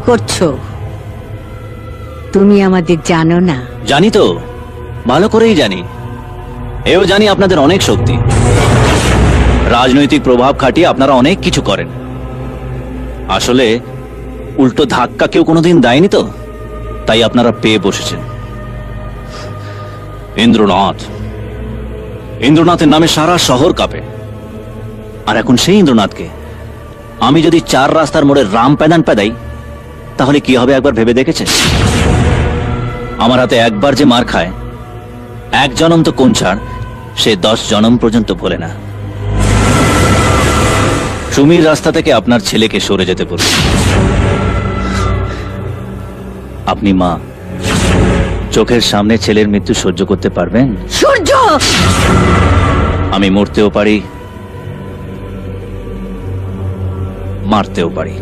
করছো? তুমি আমাদের জানো না? জানি তো, ভালো করেই জানি। এও জানি আপনাদের অনেক শক্তি, রাজনৈতিক প্রভাব খাটিয়ে আপনারা অনেক কিছু করেন। আসলে উল্টো ধাক্কা কেউ কোনোদিন দেয়নি তো, তাই আপনারা পেয়ে বসেছেন। ইন্দ্রনাথের নামে সারা শহর কাঁপে। আর এখন সেই ইন্দ্রনাথকে আমি যদি 4 রাস্তার মোড়ে রাম প্যাদান প্যাদাই, তাহলে কি হবে একবার ভেবে দেখেছেন? আমার হাতে একবার যে মার খায়, 1 জনম তো কোন ছাড়, সে 10 জনম পর্যন্ত ভোলে না। সুমির রাস্তা থেকে আপনার ছেলেকে সরে যেতে বলুন। আপনি মা, চোখের সামনে ছেলের মৃত্যু সহ্য করতে পারবেন? সূর্য! আমি মরতেও পারি, মারতেও পারি।